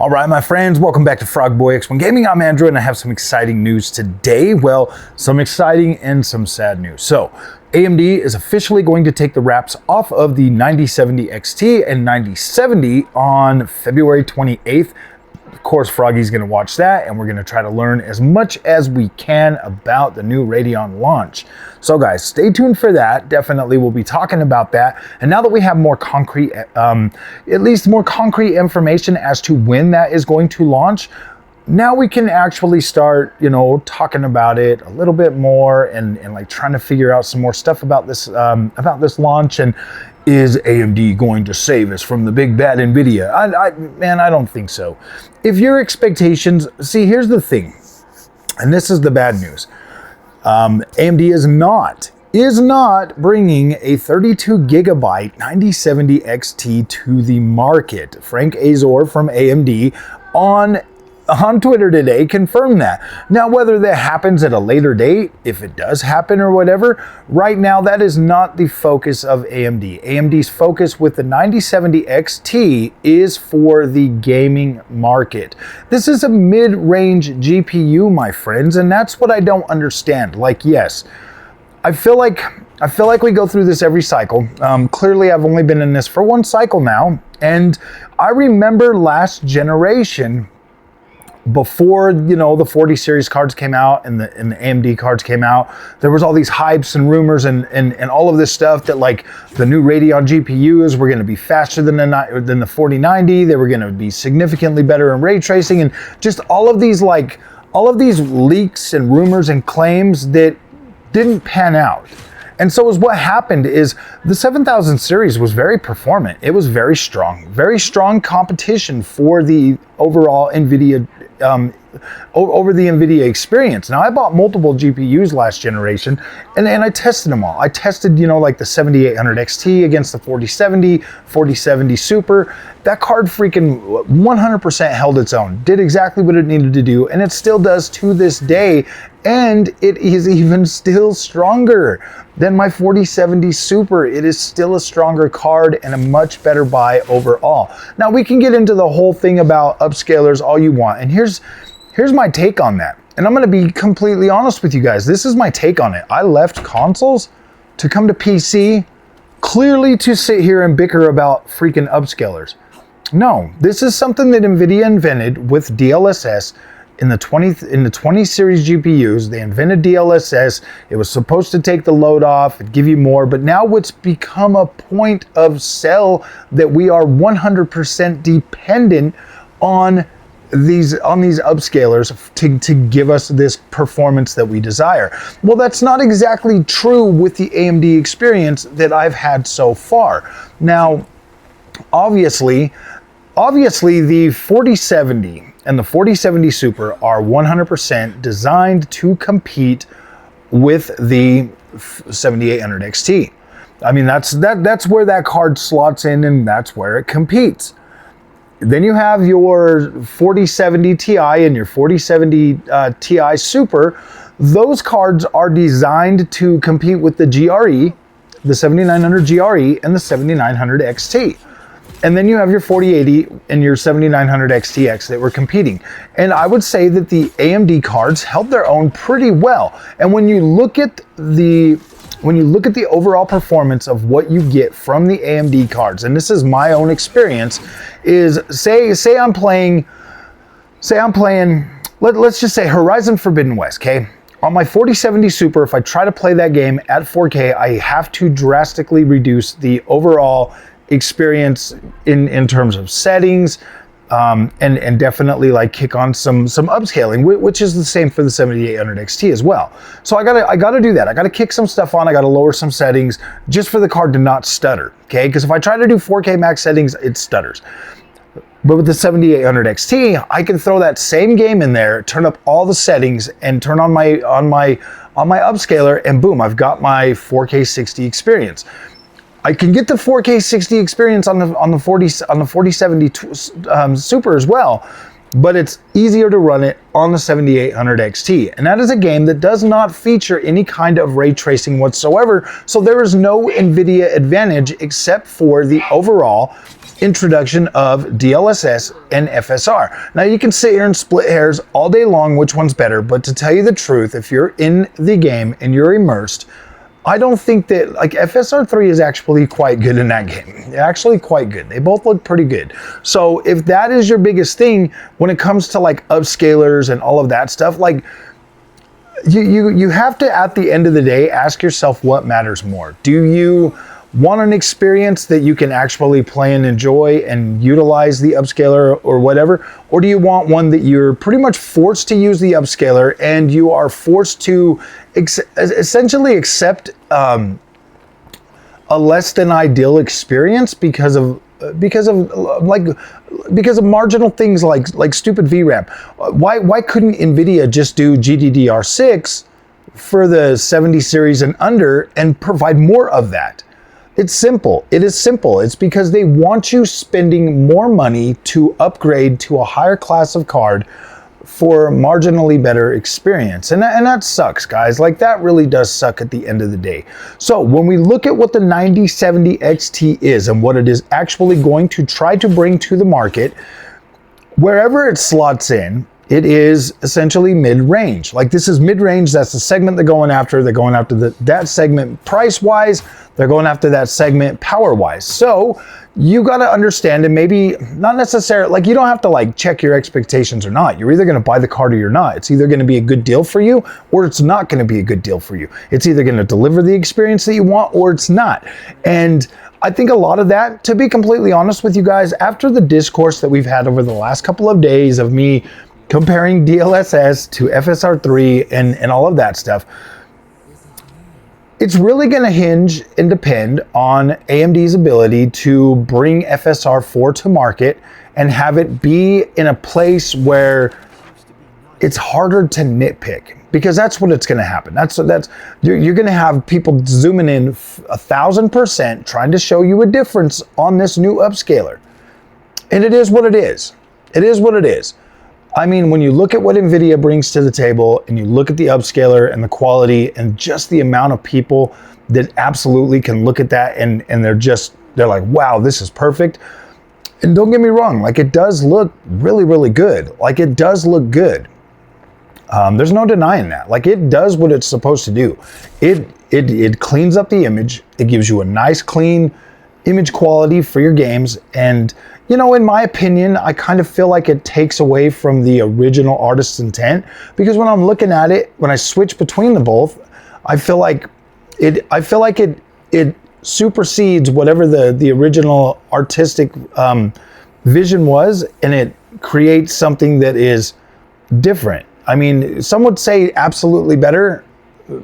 All right, my friends, welcome back to Frogboy X1 Gaming. I'm Andrew, and I have some exciting news today. Well, some exciting and some sad news. So, AMD is officially going to take the wraps off of the 9070 XT and 9070 on February 28th. Of course, Froggy's going to watch that, and we're going to try to learn as much as we can about the new Radeon launch. So guys, stay tuned for that. Definitely we'll be talking about that. And now that we have more concrete, at least more concrete information as to when that is going to launch, now we can actually start, talking about it a little bit more and like trying to figure out some more stuff about this launch. And is AMD going to save us from the big bad NVIDIA? Man, I don't think so. If your expectations, see, here's the thing, and this is the bad news. AMD is not bringing a 32 gigabyte 9070 XT to the market. Frank Azor from AMD on Twitter today confirmed that. Now, whether that happens at a later date, if it does happen or whatever, right now that is not the focus of AMD. AMD's focus with the 9070 XT is for the gaming market. This is a mid-range GPU, my friends, and that's what I don't understand. Like, yes, I feel like we go through this every cycle. Clearly, I've only been in this for one cycle now, and I remember last generation, before the 40 series cards came out and the AMD cards came out, there was all these hypes and rumors and all of this stuff that like the new Radeon GPUs were going to be faster than the 4090. They were going to be significantly better in ray tracing, and just all of these leaks and rumors and claims that didn't pan out. And so what happened is the 7000 series was very performant. It was very strong competition for the overall NVIDIA over the NVIDIA experience. Now, I bought multiple GPUs last generation, and I tested them all. I tested, like the 7800 XT against the 4070 Super. That card freaking 100% held its own, did exactly what it needed to do, and it still does to this day, and it is even still stronger than my 4070 Super. It is still a stronger card and a much better buy overall. Now, we can get into the whole thing about upscalers all you want, and here's my take on that. And I'm going to be completely honest with you guys. This is my take on it. I left consoles to come to PC clearly to sit here and bicker about freaking upscalers. No, this is something that NVIDIA invented with DLSS. In the 20 series GPUs, they invented DLSS. It was supposed to take the load off and give you more, but now it's become a point of sell that we are 100% dependent on these upscalers to give us this performance that we desire. Well, that's not exactly true with the AMD experience that I've had so far. Now, obviously the 4070 and the 4070 Super are 100% designed to compete with the 7800 XT. I mean, that's where that card slots in, and that's where it competes. Then you have your 4070 Ti and your 4070 Ti Super. Those cards are designed to compete with the GRE, the 7900 GRE, and the 7900 XT. And then you have your 4080 and your 7900 XTX that were competing. And I would say that the AMD cards held their own pretty well. And when you look at the overall performance of what you get from the AMD cards, and this is my own experience, is say I'm playing, let's just say Horizon Forbidden West, okay? On my 4070 Super, if I try to play that game at 4K, I have to drastically reduce the overall experience in terms of settings, and definitely like kick on some upscaling, which is the same for the 7800 XT as well. So I gotta do that. I gotta kick some stuff on. I gotta lower some settings just for the card to not stutter. Okay, because if I try to do 4K max settings, it stutters. But with the 7800 XT, I can throw that same game in there, turn up all the settings, and turn on my upscaler, and boom, I've got my 4K 60 experience. I can get the 4K 60 experience on the 4070 Super as well, but it's easier to run it on the 7800 XT. And that is a game that does not feature any kind of ray tracing whatsoever, so there is no NVIDIA advantage except for the overall introduction of DLSS and FSR. Now you can sit here and split hairs all day long which one's better, but to tell you the truth, if you're in the game and you're immersed, I don't think that, like, FSR 3 is actually quite good in that game. Actually quite good. They both look pretty good. So if that is your biggest thing when it comes to like upscalers and all of that stuff, like you have to, at the end of the day, ask yourself what matters more. Do you want an experience that you can actually play and enjoy and utilize the upscaler or whatever? Or do you want one that you're pretty much forced to use the upscaler and you are forced to essentially accept a less than ideal experience because of marginal things like stupid VRAM? Why couldn't NVIDIA just do GDDR6 for the 70 series and under and provide more of that? It's simple. It is simple. It's because they want you spending more money to upgrade to a higher class of card for a marginally better experience. And that sucks, guys. Like, that really does suck at the end of the day. So when we look at what the 9070 XT is and what it is actually going to try to bring to the market, wherever it slots in, it is essentially mid-range. Like, this is mid-range. That's the segment they're going after. They're going after that segment price-wise. They're going after that segment power-wise. So you got to understand, and maybe not necessarily, like, you don't have to like check your expectations or not. You're either going to buy the card or you're not. It's either going to be a good deal for you or it's not going to be a good deal for you. It's either going to deliver the experience that you want or it's not. And I think a lot of that, to be completely honest with you guys, after the discourse that we've had over the last couple of days of me comparing DLSS to FSR3 and all of that stuff, it's really going to hinge and depend on AMD's ability to bring FSR4 to market and have it be in a place where it's harder to nitpick, because that's what it's going to happen. You're going to have people zooming in 1,000% trying to show you a difference on this new upscaler. And it is what it is. It is what it is. I mean, when you look at what NVIDIA brings to the table and you look at the upscaler and the quality and just the amount of people that absolutely can look at that and they're like, wow, this is perfect. And don't get me wrong, like, it does look really, really good. Like, it does look good. There's no denying that. Like, it does what it's supposed to do. It cleans up the image. It gives you a nice, clean image quality for your games. And, you know, in my opinion, I kind of feel like it takes away from the original artist's intent, because when I'm looking at it, when I switch between the both, I feel like it supersedes whatever the original artistic vision was, and it creates something that is different. I mean, some would say absolutely better.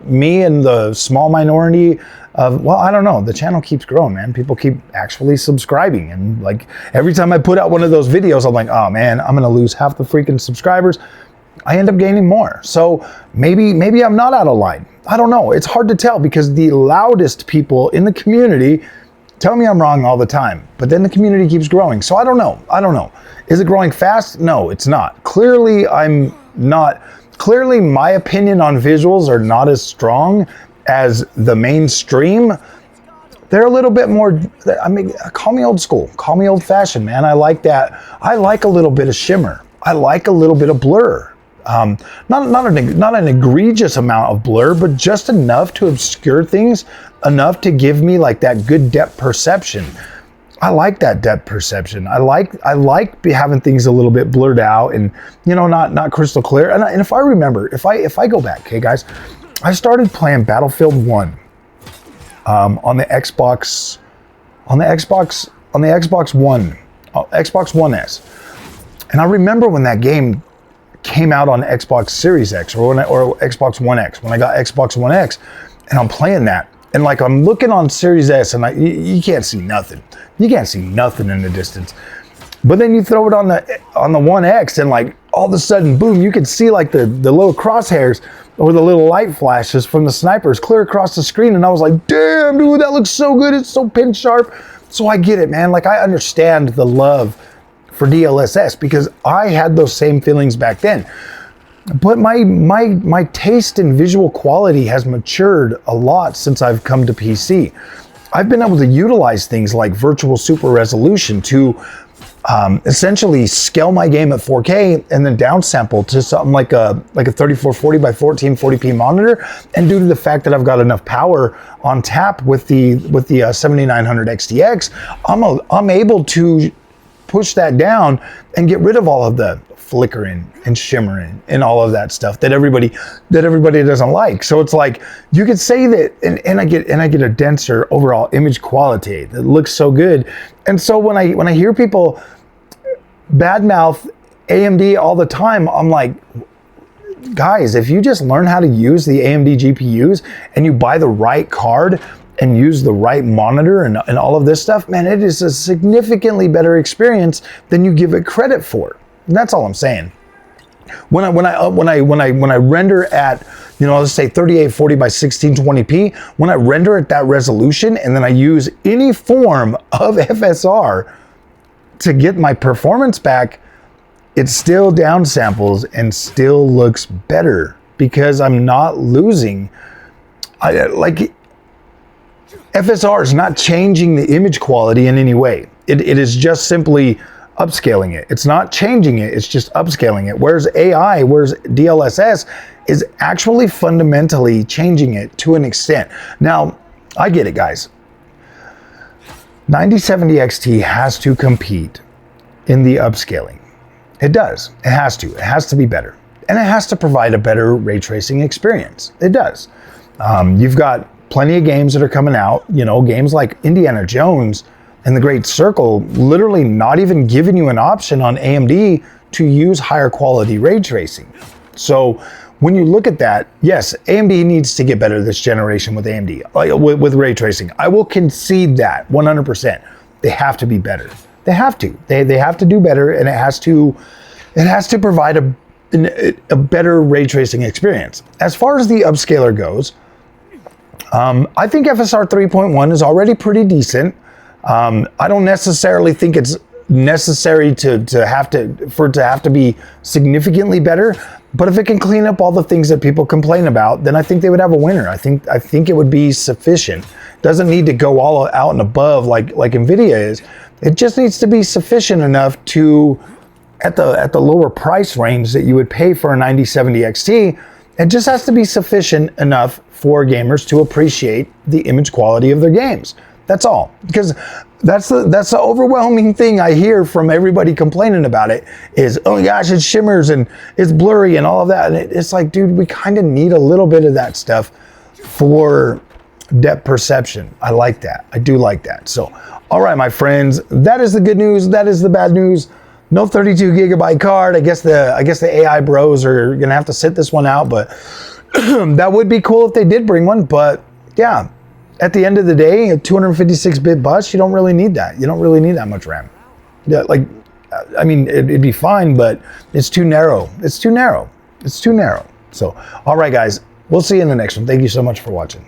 Me and the small minority of, well, I don't know, the channel keeps growing, man. People keep actually subscribing, and like, every time I put out one of those videos, I'm like, oh man, I'm gonna lose half the freaking subscribers. I end up gaining more. So maybe I'm not out of line. I don't know. It's hard to tell, because the loudest people in the community tell me I'm wrong all the time, but then the community keeps growing. So I don't know. Is it growing fast? No, it's not. Clearly my opinion on visuals are not as strong as the mainstream. They're a little bit more, I mean, call me old school, call me old fashioned, man. I like that. I like a little bit of shimmer. I like a little bit of blur. Not an egregious amount of blur, but just enough to obscure things, enough to give me like that good depth perception. I like that depth perception. I like having things a little bit blurred out and, you know, not crystal clear. And if I remember, if I go back, okay, guys, I started playing Battlefield 1 on the Xbox One S, and I remember when that game came out on Xbox Series X or Xbox One X, when I got Xbox One X, and I'm playing that, and like, I'm looking on Series S, and you can't see nothing. You can't see nothing in the distance. But then you throw it on the One X, and like, all of a sudden, boom, you can see like the little crosshairs or the little light flashes from the snipers clear across the screen. And I was like, damn, dude, that looks so good. It's so pin sharp. So I get it, man. Like, I understand the love for DLSS, because I had those same feelings back then. But my taste in visual quality has matured a lot since I've come to PC. I've been able to utilize things like virtual super resolution to essentially scale my game at 4K and then downsample to something like a 3440 by 1440p monitor. And due to the fact that I've got enough power on tap with the 7900 XTX, I'm able to push that down and get rid of all of the flickering and shimmering and all of that stuff that everybody doesn't like. So it's like you could say that, and I get a denser overall image quality that looks so good. And so when I hear people badmouth AMD all the time, I'm like, guys, if you just learn how to use the AMD GPUs and you buy the right card and use the right monitor and all of this stuff, man, it is a significantly better experience than you give it credit for. And that's all I'm saying. When I render at, let's say 3840 by 1620p, when I render at that resolution and then I use any form of FSR to get my performance back, it still downsamples and still looks better because I'm not losing. FSR is not changing the image quality in any way. It is just simply upscaling it. It's not changing it, it's just upscaling it. Whereas DLSS is actually fundamentally changing it to an extent. Now, I get it, guys. 9070 XT has to compete in the upscaling. It does. It has to. It has to be better. And it has to provide a better ray tracing experience. It does. You've got plenty of games that are coming out, games like Indiana Jones and The Great Circle, literally not even giving you an option on AMD to use higher quality ray tracing. So when you look at that, yes, AMD needs to get better this generation with AMD, with ray tracing. I will concede that 100%. They have to be better. They have to. They have to do better, and it has to provide a better ray tracing experience. As far as the upscaler goes, I think FSR 3.1 is already pretty decent. I don't necessarily think it's necessary for it to have to be significantly better, but if it can clean up all the things that people complain about, then I think they would have a winner. I think it would be sufficient. Doesn't need to go all out and above like NVIDIA is. It just needs to be sufficient enough to, at the lower price range that you would pay for a 9070 XT, it just has to be sufficient enough for gamers to appreciate the image quality of their games. That's all. Because that's the overwhelming thing I hear from everybody complaining about it is, oh gosh, it shimmers and it's blurry and all of that. And it's like, dude, we kind of need a little bit of that stuff for depth perception. I like that. I do like that. So, all right, my friends, that is the good news. That is the bad news. No 32 gigabyte card. I guess the AI bros are gonna have to sit this one out, but that would be cool if they did bring one. But yeah, at the end of the day, a 256-bit bus, you don't really need that. You don't really need that much RAM. Yeah, I mean, it'd be fine, but it's too narrow. It's too narrow. It's too narrow. So, all right, guys, we'll see you in the next one. Thank you so much for watching.